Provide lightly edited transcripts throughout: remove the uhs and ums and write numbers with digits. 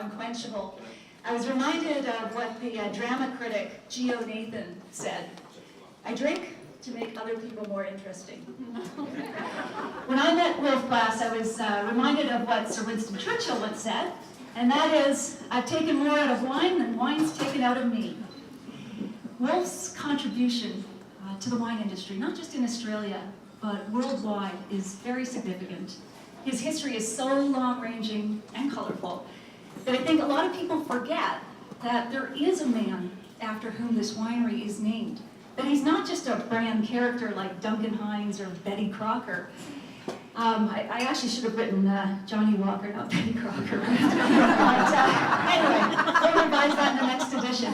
unquenchable. I was reminded of what the drama critic Geo Nathan said. I drink to make other people more interesting. When I met Wolf Blass, I was reminded of what Sir Winston Churchill once said, and that is, I've taken more out of wine than wine's taken out of me. Wolf's contribution to the wine industry, not just in Australia, but worldwide, is very significant. His history is so long-ranging and colorful that I think a lot of people forget that there is a man after whom this winery is named. That he's not just a brand character like Duncan Hines or Betty Crocker. I actually should have written Johnny Walker, not Betty Crocker. But anyway, we'll revise that in the next edition.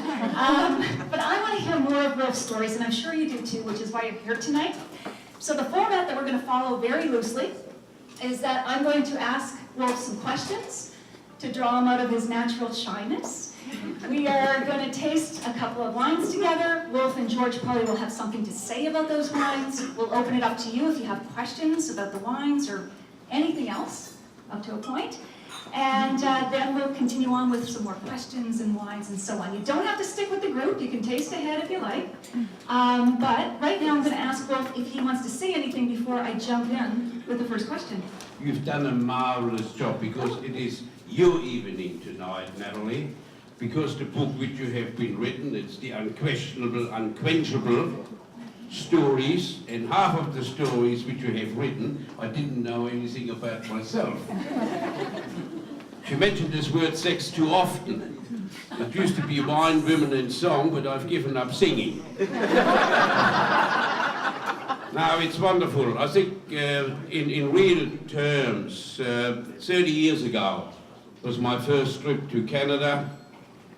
But I want to hear more of Wolf's stories, and I'm sure you do too, which is why you're here tonight. So the format that we're going to follow very loosely is that I'm going to ask Wolf some questions to draw him out of his natural shyness. We are going to taste a couple of wines together. Wolf and George probably will have something to say about those wines. We'll open it up to you if you have questions about the wines or anything else, up to a point. And then we'll continue on with some more questions and wines and so on. You don't have to stick with the group. You can taste ahead if you like. But right now I'm going to ask Wolf if he wants to say anything before I jump in with the first question. You've done a marvelous job because it is your evening tonight, Natalie. Because the book which you have been written, it's the unquestionable, unquenchable stories, and half of the stories which you have written, I didn't know anything about myself. She mentioned this word sex too often. It used to be wine, women and song, but I've given up singing. Now, it's wonderful. I think in real terms, 30 years ago was my first trip to Canada.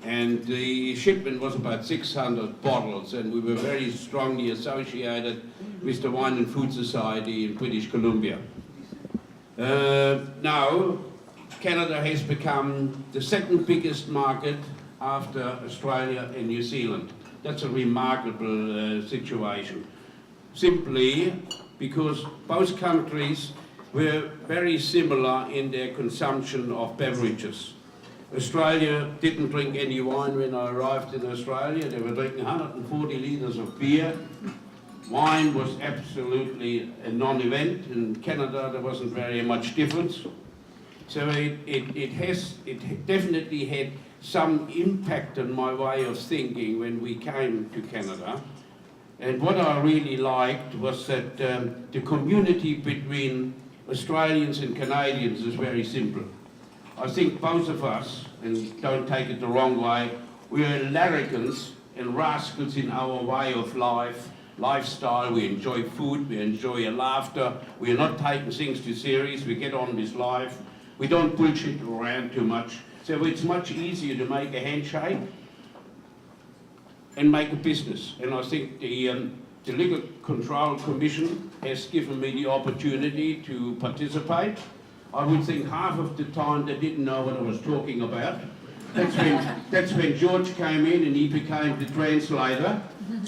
And the shipment was about 600 bottles, and we were very strongly associated with the Wine and Food Society in British Columbia. Now, Canada has become the second biggest market after Australia and New Zealand. That's a remarkable situation. Simply because both countries were very similar in their consumption of beverages. Australia didn't drink any wine when I arrived in Australia. They were drinking 140 litres of beer. Wine was absolutely a non-event. In Canada, there wasn't very much difference. So it definitely had some impact on my way of thinking when we came to Canada. And what I really liked was that the community between Australians and Canadians is very simple. I think both of us, and don't take it the wrong way, we are larrikins and rascals in our way of lifestyle. We enjoy food, we enjoy laughter, we are not taking things too serious, we get on with life, we don't bullshit around too much. So it's much easier to make a handshake and make a business. And I think the Liquor Control Commission has given me the opportunity to participate. I would think half of the time they didn't know what I was talking about. That's when George came in and he became the translator.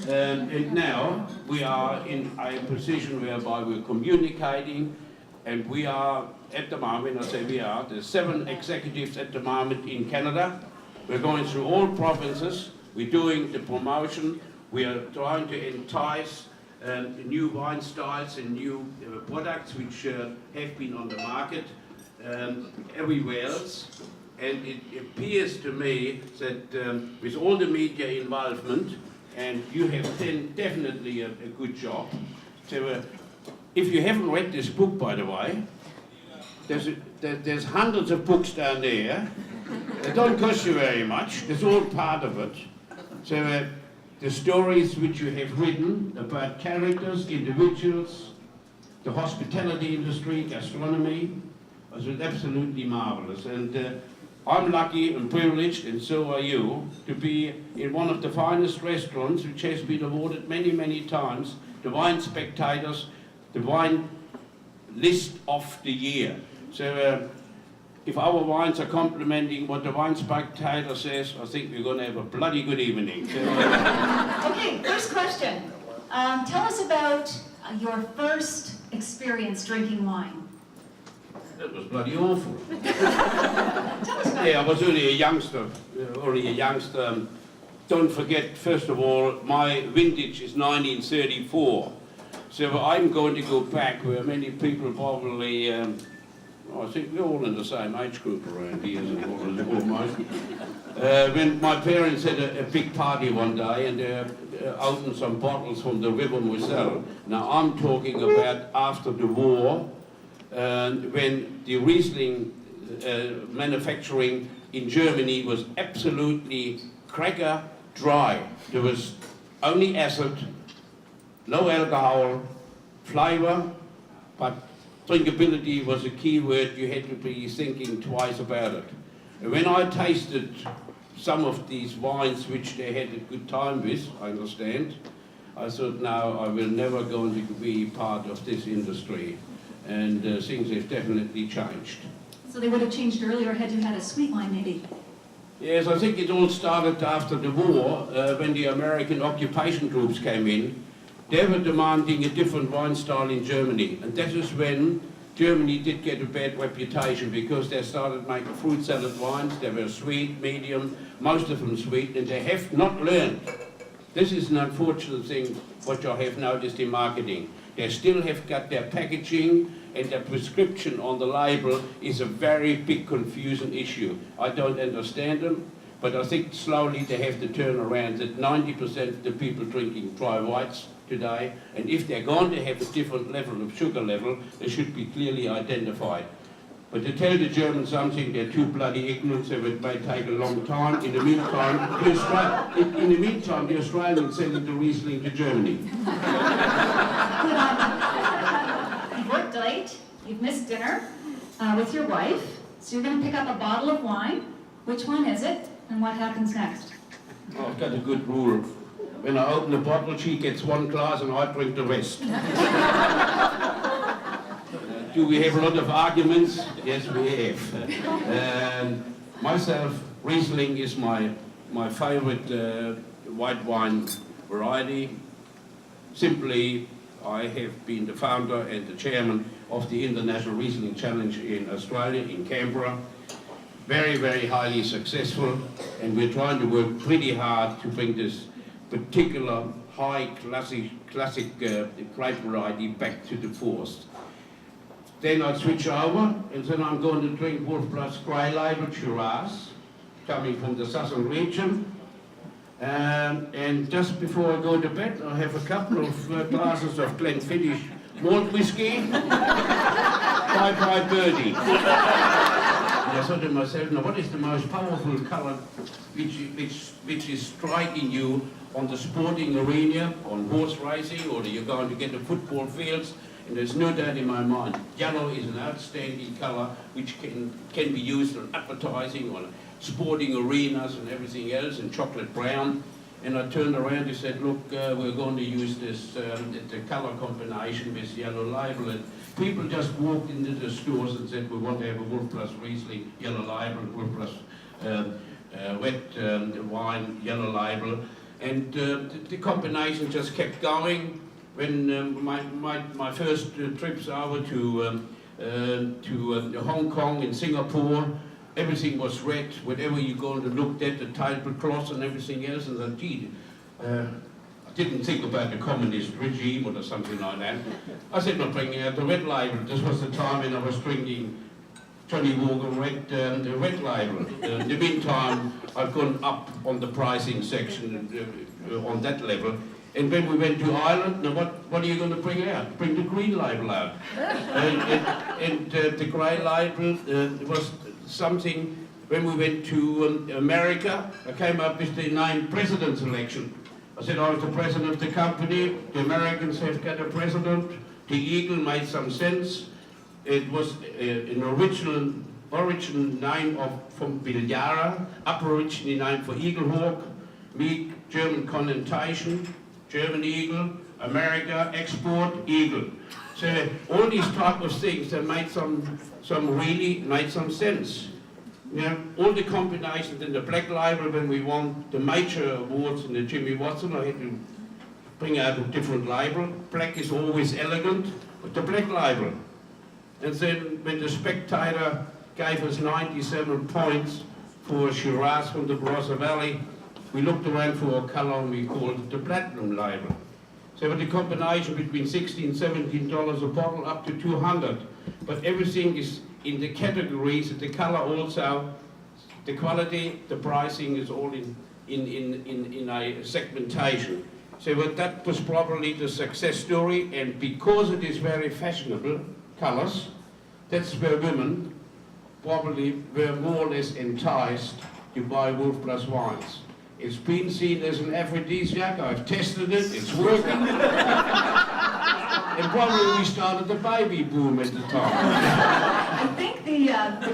And now we are in a position whereby we're communicating, and we are, at the moment, I say we are, there's 7 executives at the moment in Canada. We're going through all provinces, we're doing the promotion, we are trying to entice new wine styles and new products which have been on the market everywhere else. And it appears to me that with all the media involvement, and you have done definitely a good job. So if you haven't read this book, by the way, there's hundreds of books down there. They don't cost you very much. It's all part of it. So the stories which you have written about characters, individuals, the hospitality industry, gastronomy, was absolutely marvelous. And I'm lucky and privileged, and so are you, to be in one of the finest restaurants, which has been awarded many, many times, the Wine Spectators, the Wine List of the Year. So if our wines are complimenting what the Wine Spectator says, I think we're going to have a bloody good evening. So, Okay, first question. Tell us about your first experience drinking wine. That was bloody awful. Tell us about Yeah, I was only a youngster. Don't forget, first of all, my vintage is 1934. So I'm going to go back where many people probably, I think we're all in the same age group around here, almost. When my parents had a big party one day and they opened some bottles from the River Moselle. Now I'm talking about after the war, when the Riesling manufacturing in Germany was absolutely cracker dry. There was only acid, no alcohol, flavor, but drinkability was a key word. You had to be thinking twice about it. And when I tasted some of these wines which they had a good time with, I understand, I thought, no, I will never going to be part of this industry. And things have definitely changed. So they would have changed earlier had you had a sweet wine, maybe? Yes, I think it all started after the war, when the American occupation groups came in. They were demanding a different wine style in Germany, and that is when Germany did get a bad reputation, because they started making fruit salad wines. They were sweet, medium, most of them sweet, and they have not learned. This is an unfortunate thing, what I have noticed in marketing. They still have got their packaging, and the prescription on the label is a very big confusing issue. I don't understand them, but I think slowly they have to turn around that 90% of the people drinking dry whites today, and if they're going to have a different level of sugar level, they should be clearly identified. But to tell the Germans something, they're too bloody ignorant, so it may take a long time. In the meantime, the Australians sending the Riesling to Germany. You've worked late, you've missed dinner with your wife, so you're going to pick up a bottle of wine. Which one is it, and what happens next? Oh, I've got a good rule. When I open the bottle, she gets one glass and I drink the rest. Do we have a lot of arguments? Yes, we have. Myself, Riesling is my favorite white wine variety. Simply, I have been the founder and the chairman of the International Riesling Challenge in Australia, in Canberra. Very, very highly successful, and we're trying to work pretty hard to bring this particular high classic grape variety back to the forest. Then I switch over, and then I'm going to drink Wolf Blass Grey Label Shiraz, coming from the southern region. And just before I go to bed, I have a couple of glasses of Glenfiddich malt whiskey by Birdie. And I thought to myself, now what is the most powerful colour which is striking you on the sporting arena, on horse racing, or you're going to get the football fields? And there's no doubt in my mind, yellow is an outstanding colour which can be used on advertising, on sporting arenas and everything else, and chocolate brown. And I turned around and said, look, we're going to use this, the colour combination with yellow label. And people just walked into the stores and said, we want to have a Wolf Blass Riesling yellow label, Wolf Blass wet wine yellow label. And the combination just kept going. When my first trips over to Hong Kong and Singapore, everything was red. Whatever you go and looked at, the tablecloths and everything else, and I gee, I didn't think about the communist regime or something like that. I said, not bringing out the red label. This was the time when I was drinking Johnny Walker the red label. In the meantime, I've gone up on the pricing section on that level. And when we went to Ireland, now what are you going to bring out? Bring the green label out. and the grey label was something, when we went to America, I came up with the name President's Election. I said I was the president of the company, the Americans have got a president, the eagle made some sense. It was an original name from Biljara, Aborigine name for eagle hawk, me German connotation, German eagle, America, export, eagle. So all these type of things that made really made some sense. You know, all the combinations in the black label, when we won the major awards in the Jimmy Watson, I had to bring out a different label. Black is always elegant, but the black label. And then when the Spectator gave us 97 points for a Shiraz from the Barossa Valley. We looked around for a colour and we called it the Platinum label. So with the combination between $16, $17 a bottle up to 200. But everything is in the categories, the colour also, the quality, the pricing is all in a segmentation. So but that was probably the success story, and because it is very fashionable colours, that's where women probably were more or less enticed to buy Wolf Blass wines. It's been seen as an aphrodisiac. I've tested it, it's working. And probably we started the baby boom at the time. I think the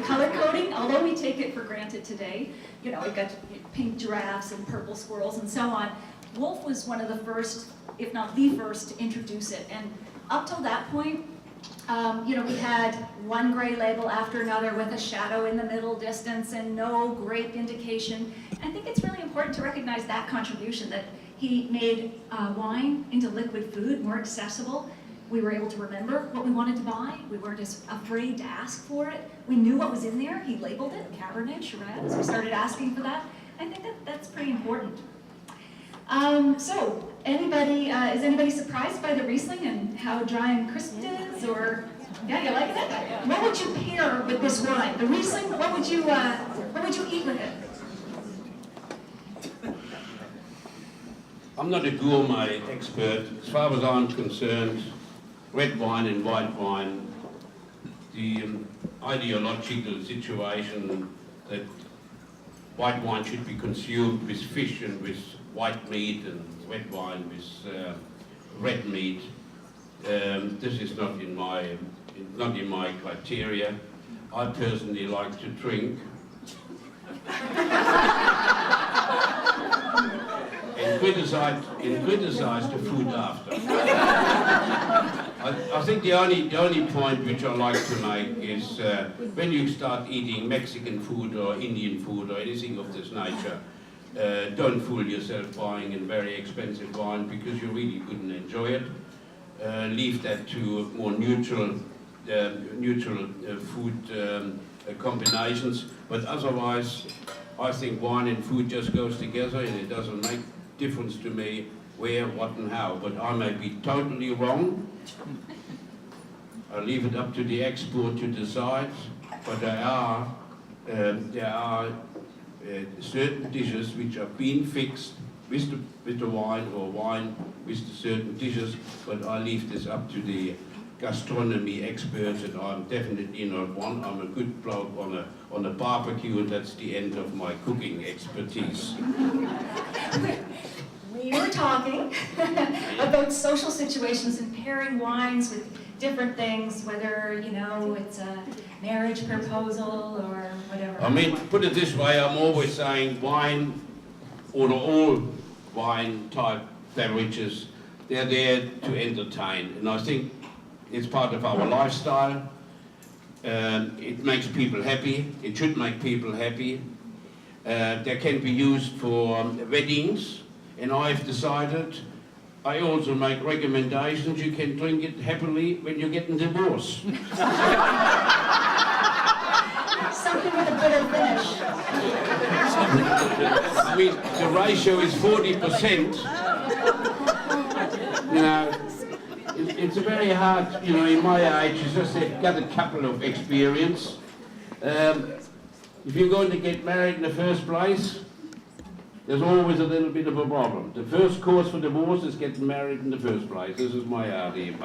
color coding, although we take it for granted today, you know, we've got pink giraffes and purple squirrels and so on. Wolf was one of the first, if not the first, to introduce it. And up till that point, you know, we had one gray label after another with a shadow in the middle distance and no grape indication. I think it's really important to recognize that contribution, that he made wine into liquid food more accessible. We were able to remember what we wanted to buy. We weren't as afraid to ask for it. We knew what was in there. He labeled it, Cabernet, Shiraz. We started asking for that. I think that's pretty important. So, anybody, is anybody surprised by the Riesling and how dry and crisp it is? Or, yeah, you like it? What would you pair with this wine? The Riesling, what would you eat with it? I'm not a gourmet expert. As far as I'm concerned, red wine and white wine, the ideological situation that white wine should be consumed with fish and with white meat and red wine with red meat. This is not in my criteria. I personally like to drink. and criticize the food after. I think the only point which I like to make is when you start eating Mexican food or Indian food or anything of this nature, don't fool yourself buying a very expensive wine because you really couldn't enjoy it. Leave that to more neutral food combinations. But otherwise, I think wine and food just goes together, and it doesn't make difference to me where, what, and how. But I may be totally wrong. I leave it up to the expert to decide. But there are certain dishes which have been fixed with the wine, or wine with the certain dishes, but I leave this up to the gastronomy experts, and I'm definitely not one. I'm a good bloke on a barbecue, and that's the end of my cooking expertise. We were talking about social situations and pairing wines with different things, whether, you know, it's a marriage proposal or whatever. I mean, put it this way, I'm always saying wine, or all wine type beverages, they're there to entertain. And I think it's part of our lifestyle. It makes people happy. It should make people happy. They can be used for weddings. And I've decided, I also make recommendations, you can drink it happily when you're getting divorced. Something with a bitter finish. I mean, the ratio is 40%. You know, it's very hard, you know, in my age, you just got a couple of experience. If you're going to get married in the first place, there's always a little bit of a problem. The first cause for divorce is getting married in the first place. This is my argument.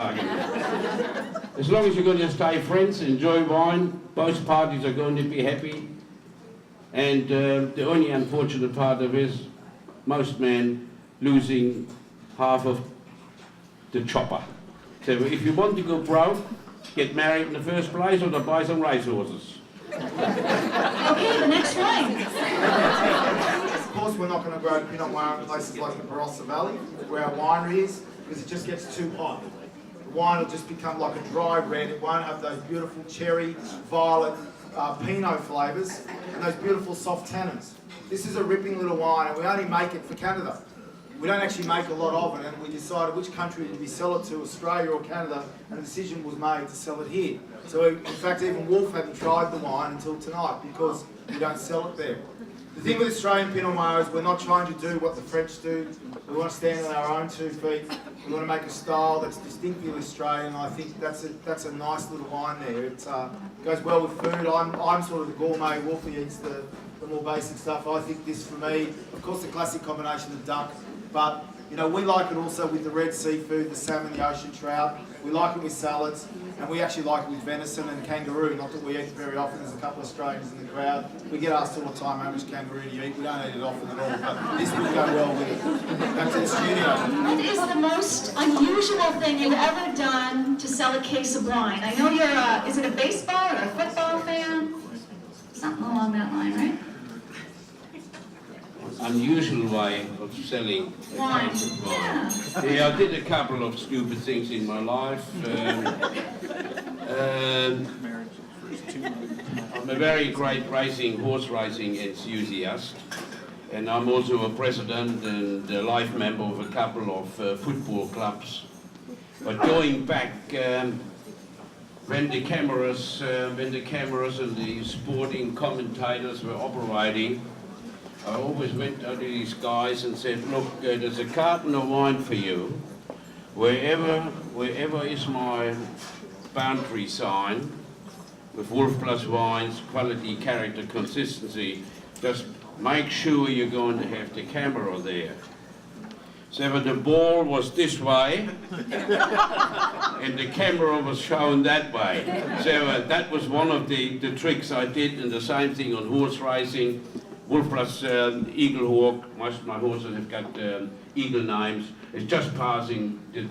As long as you're going to stay friends, enjoy wine, both parties are going to be happy. And the only unfortunate part of it is most men losing half of the chopper. So if you want to go broke, get married in the first place, or to buy some racehorses. Okay, the next wine. Of course, we're not going to grow Pinot Noir in places like the Barossa Valley, where our winery is, because it just gets too hot. The wine will just become like a dry red. It won't have those beautiful cherry, violet, Pinot flavours, and those beautiful soft tannins. This is a ripping little wine, and we only make it for Canada. we don't actually make a lot of it, and we decided which country would we sell it to, Australia or Canada, and the decision was made to sell it here. So in fact, even Wolf hadn't tried the wine until tonight because we don't sell it there. The thing with Australian Pinot Noir is we're not trying to do what the French do. We want to stand on our own 2 feet. We want to make a style that's distinctly Australian. I think that's a nice little wine there. It goes well with food. I'm sort of the gourmet. Wolfie eats the more basic stuff. I think this, for me, of course, the classic combination of duck, but you know, we like it also with the red seafood, the salmon, the ocean trout. We like it with salads, and we actually like it with venison and kangaroo. Not that we eat it very often. There's a couple of Australians in the crowd. We get asked all the time how much kangaroo do you eat. We don't eat it often at all, but this would go well with it. Back to the studio. What is the most unusual thing you've ever done to sell a case of wine? I know you're is it a baseball or a football fan? Something along that line, right? Unusual way of selling Wine. case of wine. Yeah, I did a couple of stupid things in my life. I'm a very great horse racing enthusiast, and I'm also a president and a life member of a couple of football clubs. But going back, when the cameras and the sporting commentators were operating, I always went to these guys and said, look, there's a carton of wine for you. Wherever is my boundary sign with Wolf Plus Wines, quality, character, consistency, just make sure you're going to have the camera there. So the ball was this way, and the camera was shown that way. So that was one of the tricks I did, and the same thing on horse racing. Wolf Plus Eagle Hawk, most of my horses have got eagle names. It's just passing the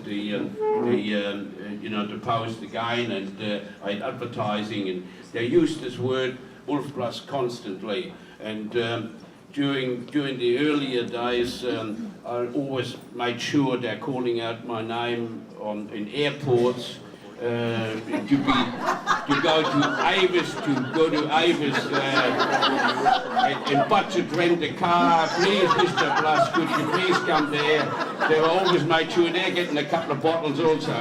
post again, and I had advertising, and they used this word Wolf Plus constantly. And during the earlier days, I always made sure they're calling out my name in airports. To go to Avis and budget rent a car. Please, Mr. Blass, could you please come there? They always made sure they're getting a couple of bottles also.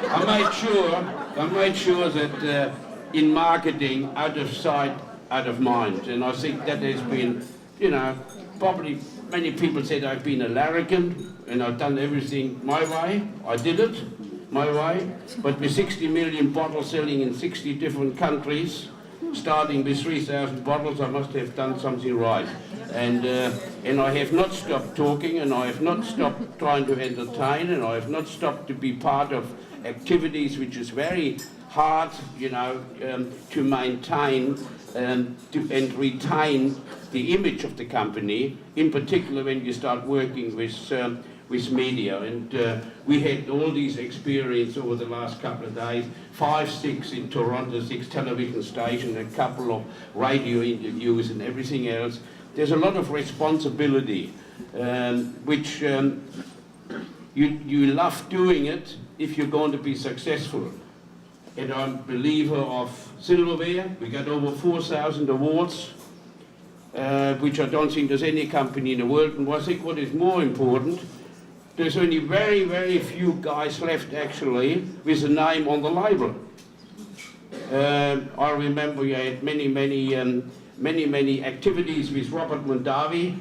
I made sure that in marketing, out of sight, out of mind, and I think that has been, you know, probably many people said I've been a larrikin and I've done everything my way. I did it my way, but with 60 million bottles selling in 60 different countries, starting with 3,000 bottles, I must have done something right. And I have not stopped talking, and I have not stopped trying to entertain, and I have not stopped to be part of activities which is very hard, you know, to maintain and retain the image of the company, in particular when you start working with media. And we had all these experience over the last couple of days, 5, 6 in Toronto, 6 television stations, a couple of radio interviews and everything else. There's a lot of responsibility, which you love doing it if you're going to be successful. And I'm a believer of silverware. We got over 4,000 awards, which I don't think there's any company in the world. And I think what is more important, there's only very, very few guys left actually with a name on the label. I remember we had many activities with Robert Mondavi.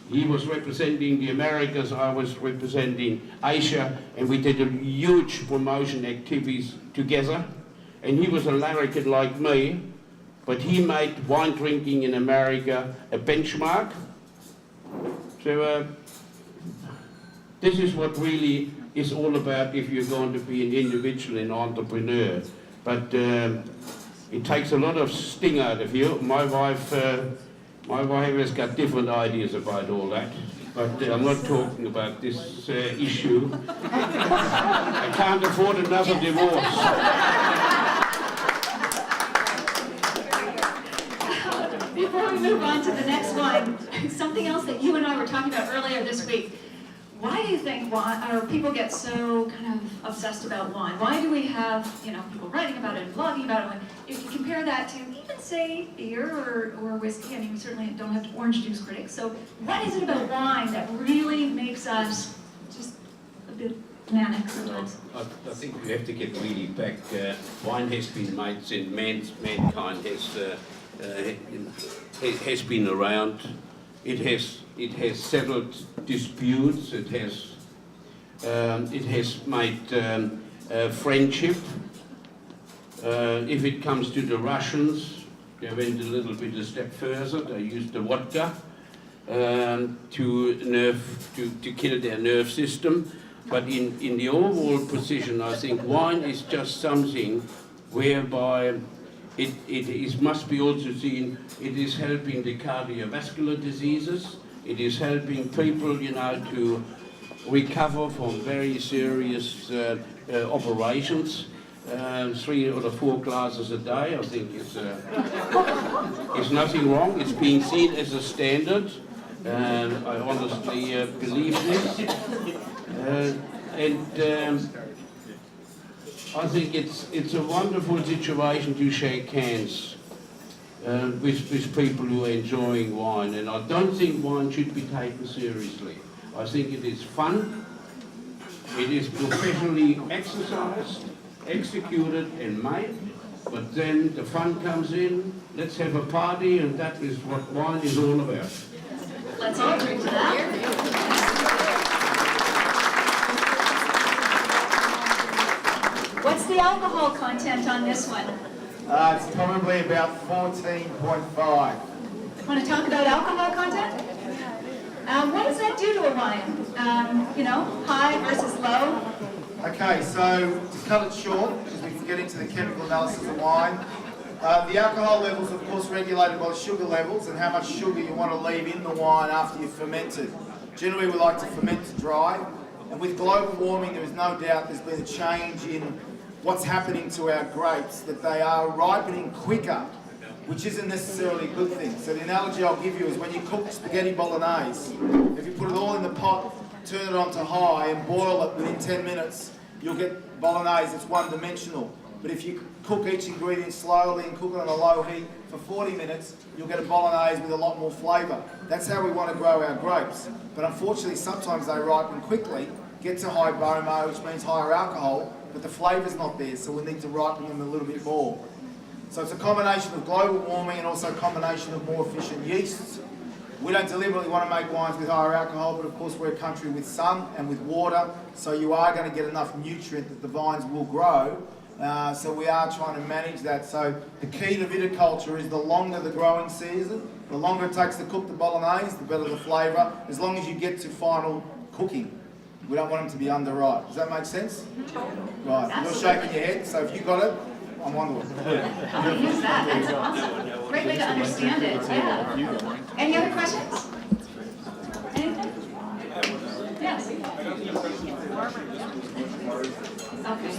He was representing the Americas, I was representing Asia, and we did a huge promotion activities together. And he was a larrikin like me, but he made wine drinking in America a benchmark. So this is what really is all about if you're going to be an individual and entrepreneur. But it takes a lot of sting out of you. My wife has got different ideas about all that, but I'm not talking about this issue. I can't afford another divorce. Before we move on to the next wine, something else that you and I were talking about earlier this week. Why do you think people get so kind of obsessed about wine? Why do we have, you know, people writing about it and blogging about it? If you compare that to even say beer or whiskey. I mean, we certainly don't have orange juice critics. So what is it about wine that really makes us just a bit manic? I think you have to get really back. Wine has been made since mankind has been around. It has settled disputes. It has made friendship. If it comes to the Russians, they went a little bit a step further. They used the vodka to kill their nerve system. But in the overall position, I think wine is just something whereby it must be also seen, it is helping the cardiovascular diseases, it is helping people, to recover from very serious operations. 3 or 4 glasses a day, I think is nothing wrong. It's being seen as a standard, and I honestly believe this. I think it's a wonderful situation to shake hands with people who are enjoying wine, and I don't think wine should be taken seriously. I think it is fun, it is professionally exercised, executed and made, but then the fun comes in, let's have a party, and that is what wine is all about. Let's all drink to that. What's the alcohol content on this one? It's probably about 14.5. Want to talk about alcohol content? What does that do to a wine? High versus low? Okay, so to cut it short, because we can get into the chemical analysis of wine, the alcohol levels, of course, regulated by the sugar levels and how much sugar you want to leave in the wine after you've fermented. Generally, we like to ferment to dry, and with global warming, there is no doubt there's been a change in what's happening to our grapes, that they are ripening quicker, which isn't necessarily a good thing. So the analogy I'll give you is when you cook spaghetti bolognese, if you put it all in the pot, turn it on to high and boil it within 10 minutes, you'll get bolognese that's one-dimensional. But if you cook each ingredient slowly and cook it on a low heat for 40 minutes, you'll get a bolognese with a lot more flavour. That's how we want to grow our grapes. But unfortunately, sometimes they ripen quickly, get to high BOMO, which means higher alcohol, but the flavour's not there, so we need to ripen them a little bit more. So it's a combination of global warming and also a combination of more efficient yeasts. We don't deliberately want to make wines with higher alcohol, but of course we're a country with sun and with water, so you are going to get enough nutrient that the vines will grow. So we are trying to manage that. So the key to viticulture is the longer the growing season, the longer it takes to cook the bolognese, the better the flavour, as long as you get to final cooking. We don't want them to be underripe. Does that make sense? Right, you're shaking your head, so if you got it, I'm on the way. I'm going to use that. That's awesome. Great way to understand it. Yeah. Any other questions? Anything? Yes. Okay.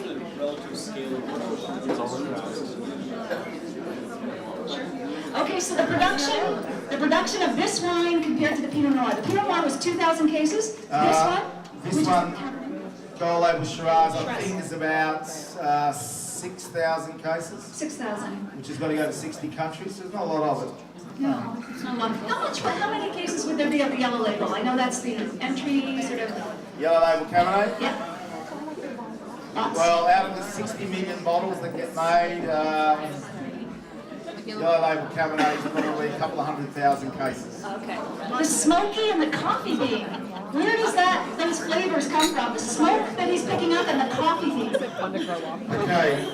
Okay, so the production of this wine compared to the Pinot Noir. The Pinot Noir was 2,000 cases. This one, gold label Shiraz, I think is about 6,000 cases. 6,000. Which has got to go to 60 countries, so there's not a lot of it. No, it's not a lot. How many cases would there be of the yellow label? I know that's the entry sort of. Yellow label Cabernet? Yeah. Lots. Well, out of the 60 million bottles that get made, yellow label Cabernet is probably a couple of 100,000 cases. Okay. The smoky and the coffee bean. Where does those flavors come from? The smoke that he's picking up and the coffee bean. Okay.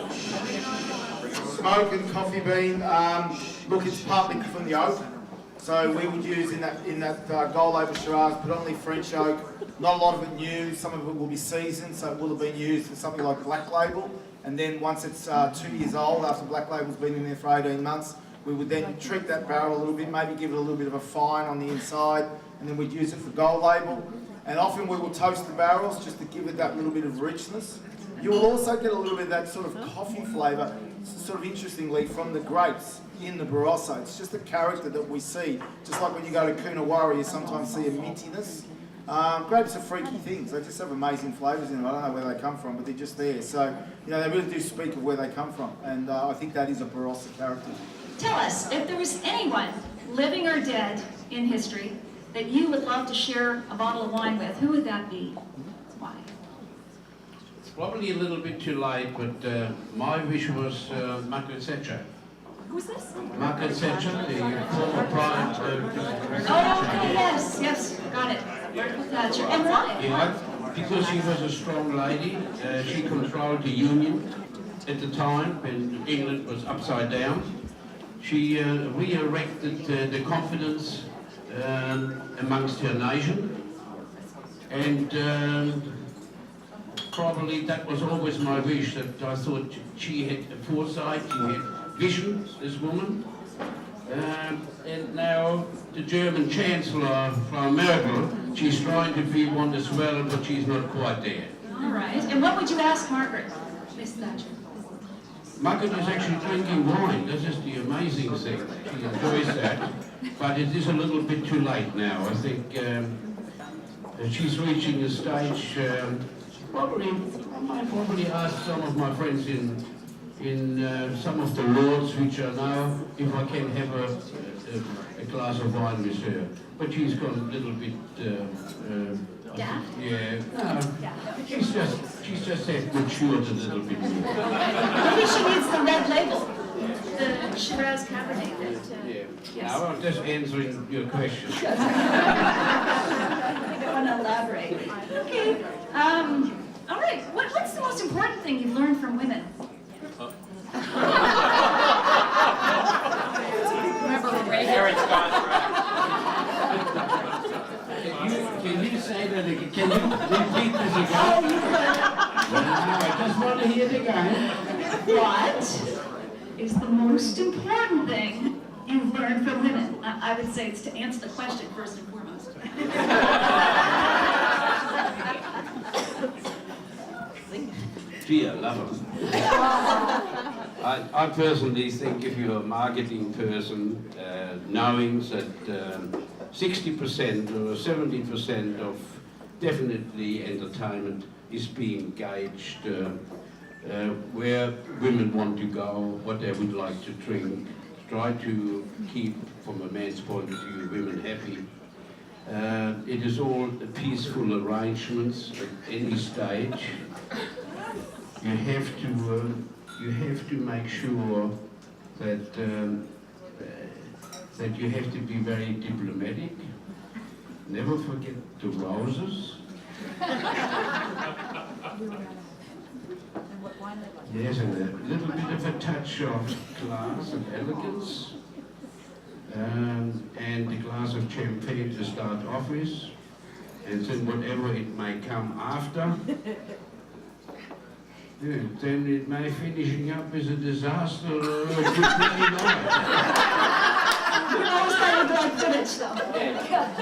Smoke and coffee bean. Look, it's partly from the oak. So we would use in that gold label Shiraz predominantly French oak. Not a lot of it new. Some of it will be seasoned, so it will have been used for something like black label. And then once it's 2 years old, after black label's been in there for 18 months, we would then treat that barrel a little bit, maybe give it a little bit of a fine on the inside, and then we'd use it for gold label. And often we will toast the barrels just to give it that little bit of richness. You will also get a little bit of that sort of coffee flavour, sort of interestingly, from the grapes in the Barossa. It's just a character that we see. Just like when you go to Coonawarra, you sometimes see a mintiness. Grapes are freaky things. They just have amazing flavours in them. I don't know where they come from, but they're just there. So, they really do speak of where they come from. And I think that is a Barossa character. Tell us, if there was anyone, living or dead, in history, that you would love to share a bottle of wine with, who would that be? Why? It's probably a little bit too late, but my wish was Margaret Thatcher. Who's this? Margaret Thatcher, the former prime. Oh, okay, yes, got it. Thatcher. And why? Yeah, because she was a strong lady. She controlled the union at the time when England was upside down. She re-erected the confidence amongst her nation, and probably that was always my wish, that I thought she had a foresight, she had vision, this woman. And now the German Chancellor, Frau Merkel, she's trying to be one as well, but she's not quite there. All right. And what would you ask Margaret, Miss Thatcher? Margaret is actually drinking wine. This is the amazing thing. She enjoys that, but it is a little bit too late now. I think she's reaching a stage. I might probably ask some of my friends in some of the wards which are now, if I can have a glass of wine with her. But she's gone a little bit. Daft? Yeah. No, she's just matured a little bit more. Maybe she needs the red label, the Shiraz Cabernet. Yeah. Yes. Now I'm just answering your question. I don't want to elaborate. Okay. All right. What's the most important thing you've learned from women? Remember when Ray Aaron's gone. Can you say that again? Can you repeat this again? Oh, you could. I just want to hear it again. What is the most important thing you've learned from women? I would say it's to answer the question first and foremost. Gee, I love them. I personally think if you're a marketing person, knowing that 60% or 70% of definitely entertainment is being engaged, where women want to go, what they would like to drink, try to keep, from a man's point of view, women happy. It is all peaceful arrangements at any stage. You have to make sure that that you have to be very diplomatic. Never forget the roses. Yes, and a little bit of a touch of class and elegance, and a glass of champagne to start off with, and then whatever it may come after. Yeah, then it may finishing up as a disaster or a good night. You're always trying to like finish though.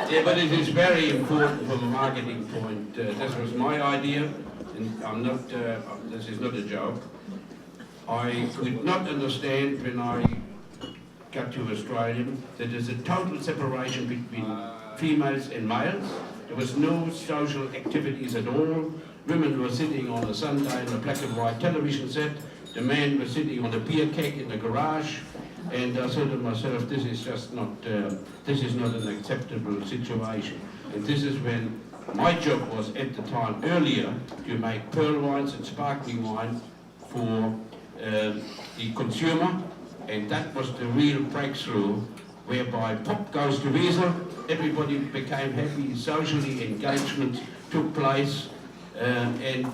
Yeah, but it is very important from a marketing point. This was my idea, and I'm not. This is not a joke. I could not understand when I got to Australia that there's a total separation between females and males. There was no social activities at all. Women were sitting on a Sunday on a black and white television set. The man was sitting on a beer keg in the garage. And I said to myself, this is just not, this is not an acceptable situation. And this is when my job was at the time earlier to make pearl wines and sparkling wine for the consumer. And that was the real breakthrough, whereby pop goes to weasel, everybody became happy, socially engagement took place, and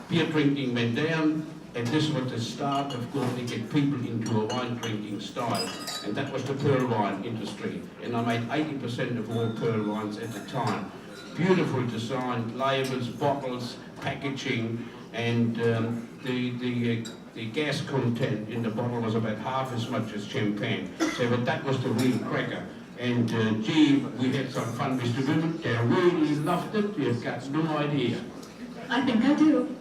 beer drinking went down. And this was the start of going to get people into a wine drinking style. And that was the pearl wine industry. And I made 80% of all pearl wines at the time. Beautiful design, labels, bottles, packaging, and the gas content in the bottle was about half as much as champagne. So but that was the real cracker. And gee, we had some fun with the women. They really loved it. You've got no idea. I think I do.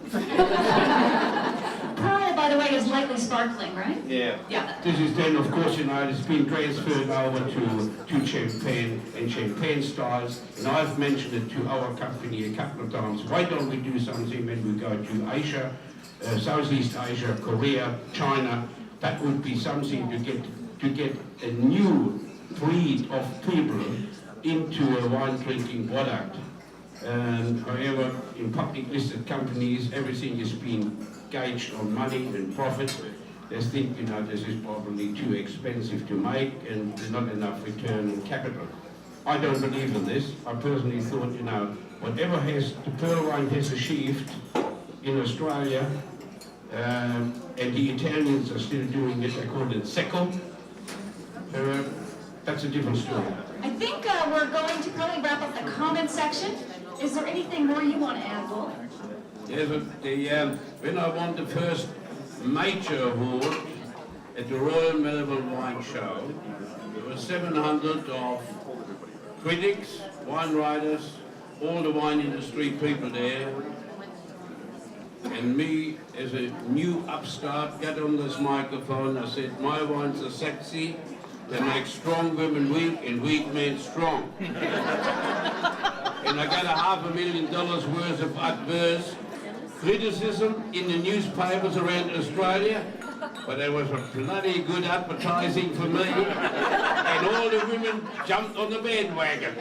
Pearl, by the way, is lightly sparkling, right? Yeah. Yeah. This is then, of course, you know, it's been transferred over to champagne and champagne styles. And I've mentioned it to our company a couple of times. Why don't we do something when we go to Asia, Southeast Asia, Korea, China? That would be something to to get a new breed of people into a wine drinking product. However, in public listed companies, everything is being gauged on money and profit. They think, you know, this is probably too expensive to make and there's not enough return on capital. I don't believe in this. I personally thought, you know, whatever the pearl wine has achieved in Australia, and the Italians are still doing it, they call it secco. That's a different story. I think we're going to probably wrap up the comment section. Is there anything more you want to add, Wolf? Yes, when I won the first major award at the Royal Melbourne Wine Show, there were 700 of critics, wine writers, all the wine industry people there, and me as a new upstart got on this microphone. I said, my wines are sexy, they make strong women weak and weak men strong. And I got $500,000 worth of adverse criticism in the newspapers around Australia, but it was a bloody good advertising for me, and all the women jumped on the bandwagon.